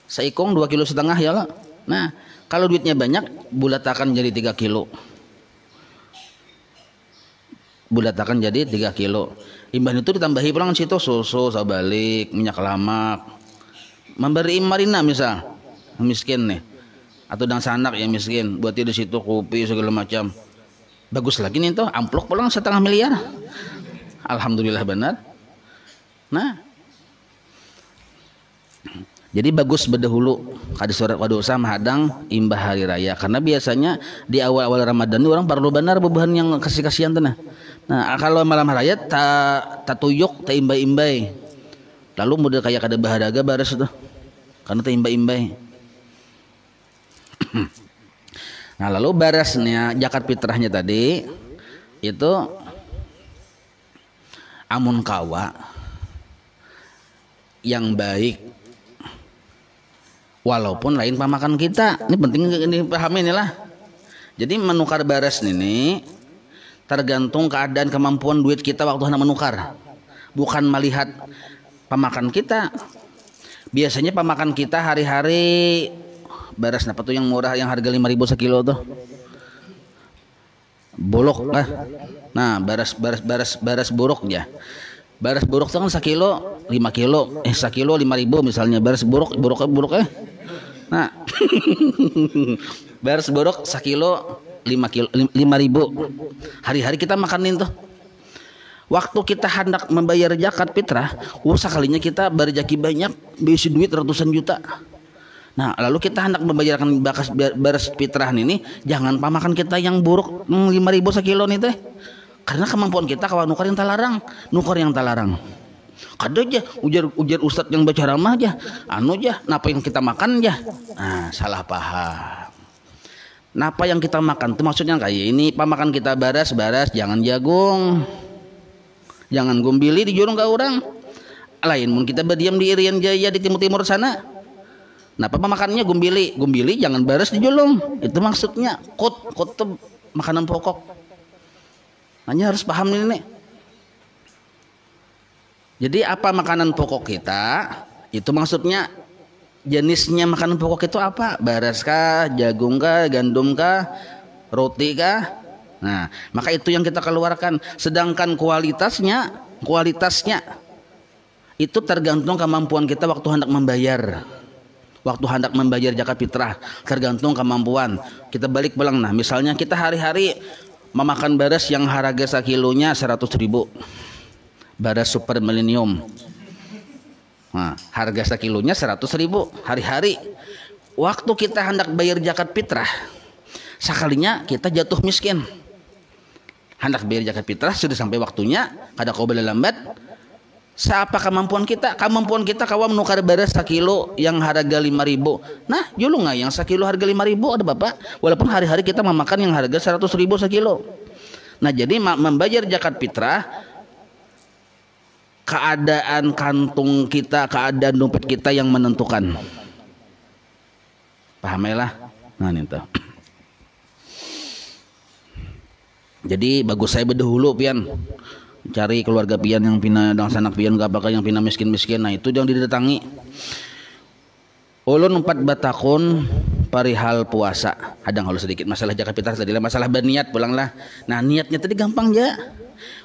seikong 2,5 kilo ya lah. Nah, kalau duitnya banyak bulatakan jadi 3 kilo. Bulatakan jadi 3 kilo. Imbah itu ditambahi pulang situ susu, sabalik, minyak lamak. Memberi marina misal miskin nih atau dan sanak yang miskin buat di situ kopi segala macam bagus lagi nih tuh amplop pulang 1,5 miliar alhamdulillah benar. Nah jadi bagus berdahulu kada surat kada usah menghadang imbah hari raya karena biasanya di awal-awal Ramadan orang perlu benar bebahan yang kasih-kasihan tanah. Nah kalau malam raya tak tuyuk tak imbai-imbai lalu model kayak kada bahadaga baras tuh karena tak imbai-imbai. Nah lalu barasnya zakat fitrahnya tadi itu amun kawa yang baik walaupun lain pamakan kita ini penting dipahami inilah. Jadi menukar baras ini tergantung keadaan kemampuan duit kita waktu hendak menukar bukan melihat pamakan kita. Biasanya pamakan kita hari-hari baras apa tuh yang murah yang harga 5.000 sekilo tuh bolok lah. Nah baras buruk ya. Baras buruk itu kan sekilo 5 kilo sekilo 5.000 misalnya baras buruk nah baras buruk sekilo 5.000 hari-hari kita makanin tuh. Waktu kita hendak membayar zakat fitrah sekalinya kita berjaki banyak bisi duit ratusan juta. Nah lalu kita hendak membayarkan baras fitrah ini jangan pamakan kita yang buruk 5.000 sekilo nih teh karena kemampuan kita kawan nukar yang talarang kada aja ujar ustadz yang baca ramah aja napa yang kita makan aja. Nah salah paham napa yang kita makan itu maksudnya kayak ini pamakan kita baras jangan jagung jangan gumbili di jurung ke orang lain mun kita berdiam di Irian Jaya di timur sana. Nah, apa makannya gumbili jangan baras di julung. Itu maksudnya kot itu makanan pokok. Hanya harus paham ini. Jadi apa makanan pokok kita? Itu maksudnya jenisnya makanan pokok itu apa? Baras kah, jagung kah, gandum kah, roti kah? Nah, maka itu yang kita keluarkan. Sedangkan kualitasnya itu tergantung kemampuan kita waktu hendak membayar. Waktu hendak membayar zakat fitrah tergantung kemampuan. Kita balik pulang. Nah misalnya kita hari-hari memakan baras yang harga sekilonya 100.000 Beras super milenium. Nah, harga sekilonya 100.000 hari-hari. Waktu kita hendak bayar zakat fitrah, sekalinya kita jatuh miskin. Hendak bayar zakat fitrah sudah sampai waktunya, kada kau bela lambat. Siapa kemampuan kita? Kemampuan kita kawan menukar beras sekilo yang harga 5.000. Nah, julu nggak yang sekilo harga 5.000 ada bapak. Walaupun hari-hari kita memakan yang harga 100.000 sekilo. Nah, jadi membayar zakat fitrah, keadaan kantung kita, keadaan dompet kita yang menentukan. Pahamilah. Nah, itu. Jadi bagus saya berdahulu pian. Cari keluarga pian yang pina dang sanak pian gak bakal yang pina miskin-miskin. Nah, itu yang didatangi. Ulun 4 batakun perihal puasa. Hadang halus sedikit masalah zakat fitrah tadi lah, masalah berniat pulanglah. Nah, niatnya tadi gampang ya.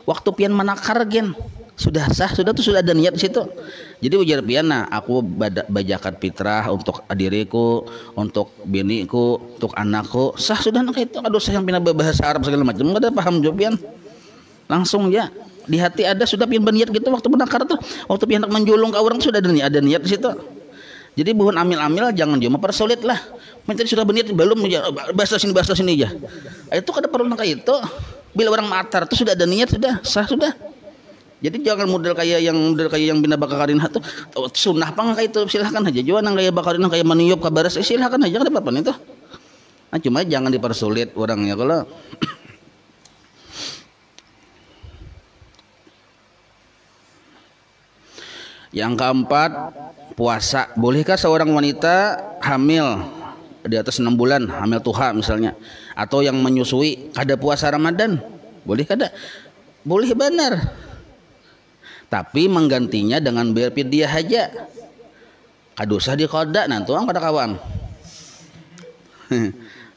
Waktu pian menakar gen sudah sah, sudah ada niat di situ. Jadi ujar pian, nah aku bajakat fitrah untuk diriku, untuk biniku, untuk anakku, sah sudah nak itu. Aduh saya yang pina bahasa Arab segala macam, enggak ada paham jawab pian. Langsung ya di hati ada sudah pian berniat gitu waktu menakar tuh, waktu pian nak menjulung ke orang sudah ada niat di situ. Jadi bukan amil-amil, jangan cuma persulit lah. Tadi sudah berniat belum ya, bahasa sini aja. Itu kada perlu nak itu. Bila orang matar itu sudah ada niat sudah sah sudah. Jadi jangan model kayak yang bina bakarin tuh sunnah apa nggak itu silahkan aja. Jual nang kayak bakarin kayak maniup kabar silahkan aja kada apa-apa itu. Nah, cuma jangan dipersulit orangnya kalau. Yang keempat, puasa. Bolehkah seorang wanita hamil di atas 6 bulan, hamil tuha misalnya, atau yang menyusui kada puasa Ramadan? Boleh kada? Boleh benar. Tapi menggantinya dengan bayar fidyah aja. Kadosa di qada nanti orang kada kawan.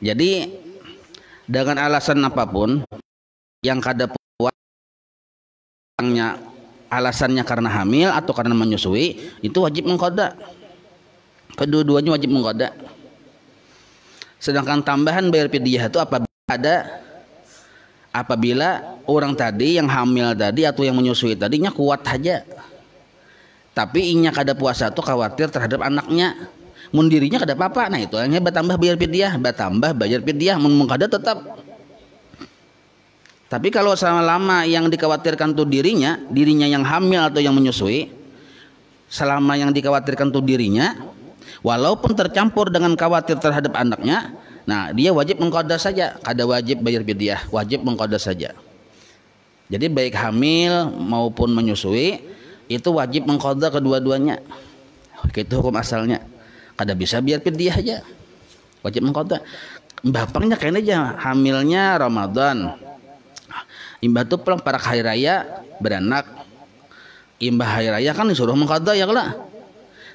Jadi dengan alasan apapun yang kada puasanya alasannya karena hamil atau karena menyusui, itu wajib mengqada. Kedua-duanya wajib mengqada. Sedangkan tambahan bayar fidyah itu apabila orang tadi yang hamil tadi atau yang menyusui tadinya kuat saja, tapi inya kada puasa tuh khawatir terhadap anaknya, mun dirinya kada apa-apa. Nah itu hanya bertambah bayar fidyah, mun kada tetap. Tapi kalau selama yang dikhawatirkan tuh dirinya yang hamil atau yang menyusui, selama yang dikhawatirkan tuh dirinya, walaupun tercampur dengan khawatir terhadap anaknya, nah dia wajib mengqada saja, kada wajib bayar fidyah, wajib mengqada saja. Jadi baik hamil maupun menyusui itu wajib mengqada kedua-duanya. Itu hukum asalnya. Kada bisa biar fidyah aja, wajib mengqada. Bapaknya kayaknya aja hamilnya Ramadan, imbah tuh pulang para hari raya beranak, imbah hari raya kan disuruh mengqada ya lah.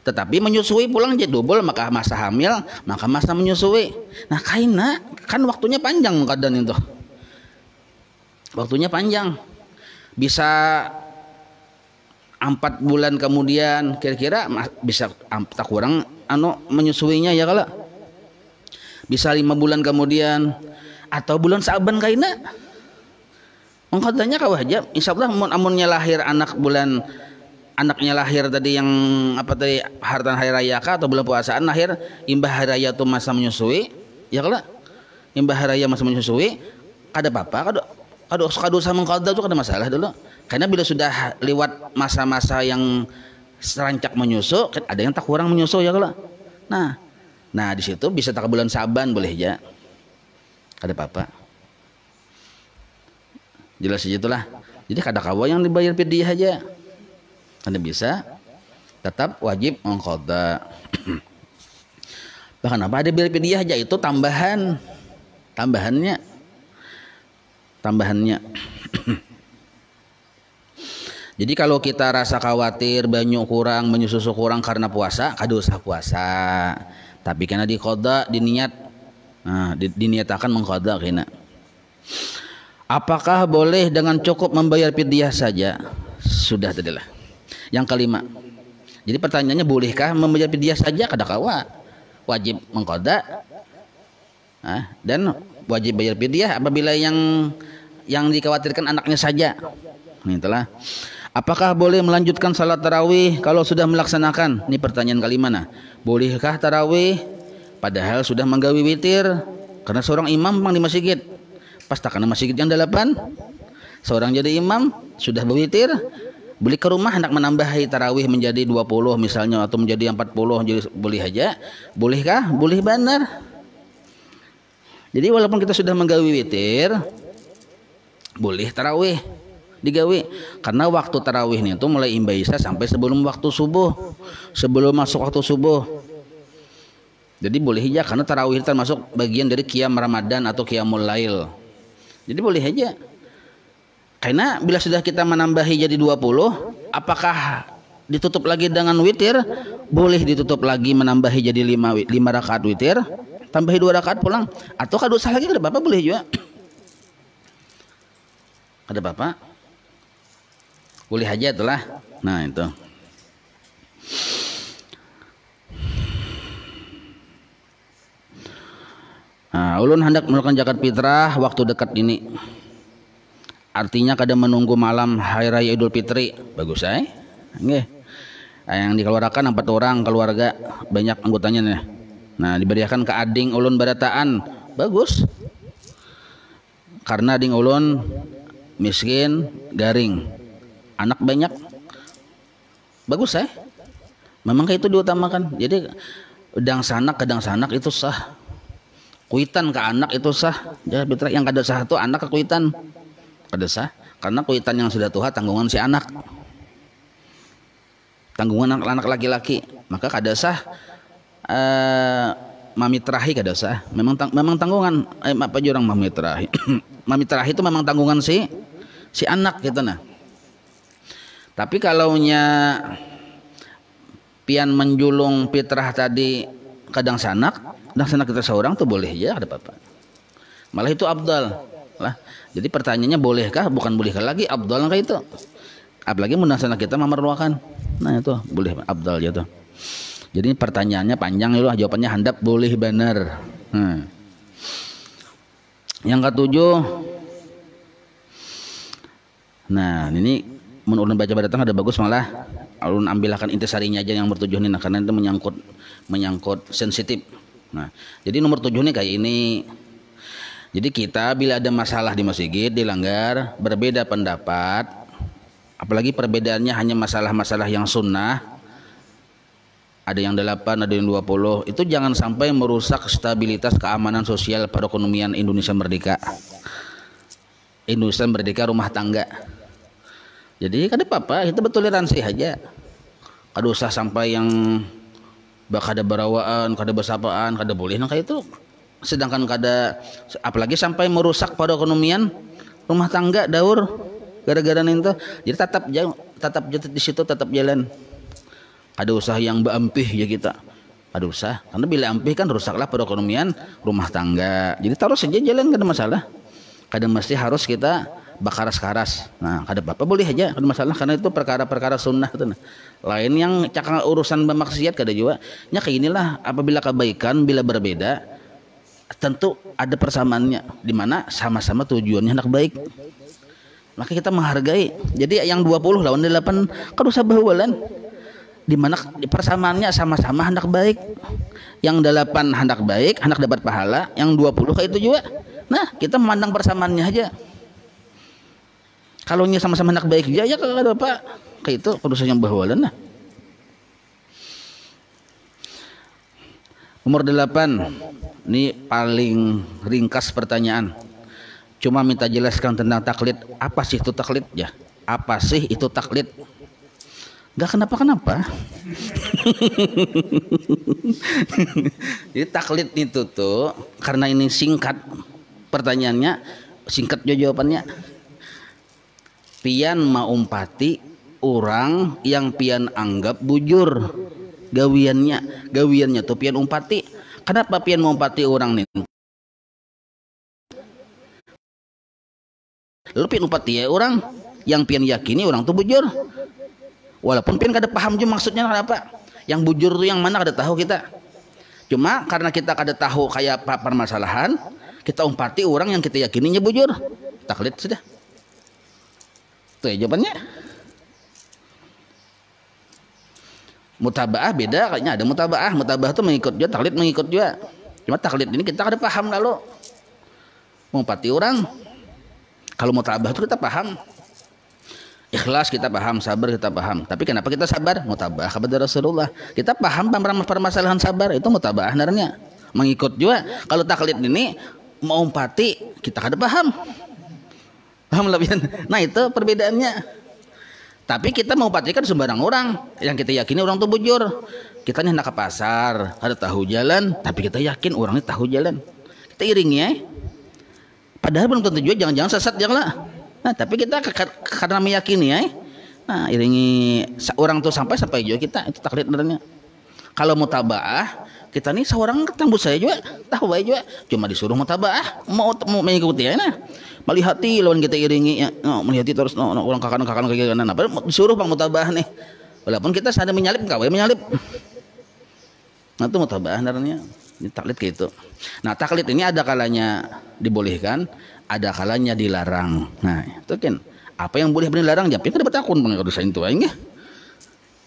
Tetapi menyusui pulang jadi double, maka masa hamil maka masa menyusui. Nah kaina kan waktunya panjang mengqadan itu, waktunya panjang, bisa 4 bulan kemudian kira-kira bisa tak kurang menyusuinya ya kala, bisa 5 bulan kemudian atau bulan Sa'ban kaina mengqadanya kau aja. Insyaallah amunnya lahir anaknya lahir tadi yang apa tadi hartan hari raya kah atau bulan puasaan lahir imbah hari raya itu masa menyusui ya kala, imbah hari raya masa menyusui kada apa-apa, kada usah mengqada itu kada masalah dulu, karena bila sudah lewat masa-masa yang serancak menyusu ada yang tak kurang menyusu ya kala. Nah di situ bisa tak bulan Sa'ban boleh aja, kada apa-apa. Jelas saja itulah. Jadi kada kawa yang dibayar fidyah aja. Anda bisa tetap wajib mengqada. Bahkan apa ada bayar fidyah aja itu tambahannya. Jadi kalau kita rasa khawatir banyak kurang, menyusu kurang karena puasa, kada usah puasa. Tapi karena diqada, diniat. Nah, diniatakan mengqada kena. Apakah boleh dengan cukup membayar fidyah saja? Sudah tadilah. Yang kelima. Jadi pertanyaannya bolehkah membayar fidyah saja? Kada kawa. Wajib mengqada. Dan wajib bayar fidyah apabila yang dikhawatirkan anaknya saja. Itulah. Apakah boleh melanjutkan salat tarawih kalau sudah melaksanakan? Ini pertanyaan kali mana? Bolehkah tarawih padahal sudah menggawi witir? Karena seorang imam memang di masjid. Pas takana masjid yang 8, seorang jadi imam sudah berwitir, boleh ke rumah hendak menambahi tarawih menjadi 20 misalnya atau menjadi 40, jadi boleh aja. Bolehkah? Boleh benar. Jadi walaupun kita sudah menggawi witir, boleh tarawih digawe, karena waktu tarawih itu mulai imbaisa sampai sebelum waktu subuh, sebelum masuk waktu subuh. Jadi boleh aja, karena tarawih termasuk bagian dari qiyam Ramadan atau qiyamul lail. Jadi boleh aja. Karena bila sudah kita menambahi jadi 20, apakah ditutup lagi dengan witir? Boleh ditutup lagi menambahi jadi 5 rakaat witir, tambahi 2 rakaat pulang, atau kalau dosa lagi kada apa-apa, boleh juga. Kada apa-apa. Boleh aja itulah. Nah itu. Nah, ulun hendak melakukan zakat fitrah waktu dekat ini. Artinya kada menunggu malam hari raya Idul Fitri. Bagus nggih. Yang dikeluarkan 4 orang keluarga, banyak anggotanya nih. Nah, diberikan ke ading ulun barataan. Bagus. Karena ading ulun miskin, garing. Anak banyak, bagus memang kayak itu diutamakan. Jadi kadang sanak itu sah, kuitan ke anak itu sah. Jadi yang kada sah itu anak ke kuitan kada sah, karena kuitan yang sudah tua tanggungan si anak, tanggungan anak laki-laki, maka kada sah. Mamitrahi kada sah, memang tanggungan apa jurang mamitrahi. Mamitrahi itu memang tanggungan si anak gitu nah. Tapi kalaunya pian menjulung fitrah tadi kadang sanak kita seorang tuh boleh ya, ada apa-apa. Malah itu abdal lah. Jadi pertanyaannya bolehkah? Bukan bolehkah lagi, abdal kayak itu. Apalagi munasana kita memerlukan. Nah itu boleh abdal gitu. Jadi pertanyaannya panjang itu, jawabannya handap boleh benar. Yang ketujuh. Nah ini menurut baca datang ada bagus, malah ulun ambilkan intisarinya aja yang nomor 7 nih, nah, karena itu menyangkut sensitif. Nah, jadi nomor 7 nih kayak ini. Jadi kita bila ada masalah di masjid dilanggar, berbeda pendapat, apalagi perbedaannya hanya masalah-masalah yang sunnah, ada yang 8, ada yang 20, itu jangan sampai merusak stabilitas keamanan sosial perekonomian Indonesia merdeka. Indonesia merdeka rumah tangga. Jadi kada apa-apa, kita bertoleransi aja. Kada usah sampai yang kada berawaan, kada bersapaan, kada boleh nah kayak itu. Sedangkan kada, apalagi sampai merusak perekonomian rumah tangga daur gara-gara itu. Jadi tetap di situ tetap jalan. Kada usah yang beampih ya kita. Kada usah, karena bila ampih kan rusaklah perekonomian rumah tangga. Jadi taruh saja jalan, kada masalah. Kada mesti harus kita bakaras-karas. Nah, kada apa-apa, boleh aja, kada masalah, karena itu perkara-perkara sunnah itu. Nah. Lain yang cakang urusan bermaksiat kada juga. Nya kayak inilah, apabila kebaikan bila berbeda tentu ada persamaannya, di mana sama-sama tujuannya hendak baik. Maka kita menghargai. Jadi yang 20 lawan 8 kada usah bahualan. Di mana persamaannya sama-sama hendak baik. Yang 8 hendak baik, hendak dapat pahala, yang 20 kayak itu juga. Nah, kita memandang persamaannya aja. Kalau nya sama-sama hendak baik ya kada apa kayak itu, kudu yang bahualan lah. Nomor 8, ini paling ringkas pertanyaan. Cuma minta jelaskan tentang taklid. Apa sih itu taklid ya? Apa sih itu taklid? Gak kenapa-kenapa. Jadi taklid itu tuh, karena ini singkat pertanyaannya, singkat jawabannya. Pian maumpati orang yang pian anggap bujur gawiannya tuh pian umpati. Kenapa pian maumpati orang nih? Lalu pian umpati ya orang yang pian yakini orang tuh bujur, walaupun pian kada paham juga maksudnya kenapa. Yang bujur tuh yang mana kada tahu kita. Cuma karena kita kada tahu kayak apa permasalahan, kita umpati orang yang kita yakininya bujur. Taklid sudah. Itu ya jawabannya. Mutabaah beda kayaknya, ada mutabaah tuh mengikut juga, taklid mengikut juga. Cuma taklid ini kita kada paham lalu. Ngumpati orang. Kalau mutabaah itu kita paham. Ikhlas kita paham, sabar kita paham. Tapi kenapa kita sabar? Mutabaah kepada Rasulullah. Kita paham permasalahan sabar itu mutabaah sebenarnya. Mengikut juga. Kalau taklid ini mau umpati kita kada paham. Paham lebih. Nah itu perbedaannya. Tapi kita mau patikan sembarang orang yang kita yakini orang itu bujur. Kita hendak ke pasar, ada tahu jalan, tapi kita yakin orangnya tahu jalan. Kita iringi ya. Padahal belum tentu juga jangan-jangan sesat janganlah. Nah, tapi kita karena meyakini ya. Nah, iringi orang tuh sampai juga kita itu taklid sebenarnya. Kalau mutabaah, kita nih seorang tembus saya juga, tahu baik juga. Cuma disuruh mutabaah, mau mengikuti ya nah. Melihati lawan kita iringi ya, melihati terus orang kakak kayak gimana. Apa disuruh bang mutabaah nih. Walaupun kita sadar menyalip enggak menyalip. Nah, itu mutabaah sebenarnya. Ini taklid gitu. Nah, taklid ini ada kalanya dibolehkan, ada kalanya dilarang. Nah, itu kan apa yang boleh benar dilarang jadi kita dapat akun bang kalau itu aja.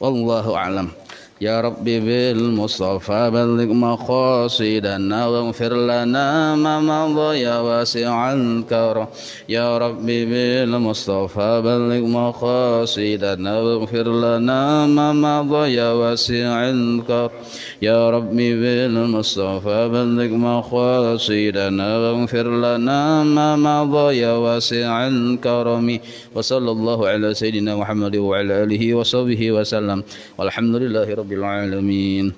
Wallahu a'lam. Ya Rabbi bil Mustafa balligh maqasidana waghfir lana ma madha ya wasi'al karam. Ya Rabbi bil Mustafa balligh maqasidana waghfir lana ma madha ya wasi'al karam. Ya Rabbi bil Mustafa balligh maqasidana waghfir lana ma madha ya wasi'al karam. Wa sallallahu ala sayyidina Muhammad wa ala alihi wa sahbihi wa sallam. Walhamdulillahi rabbil alamin.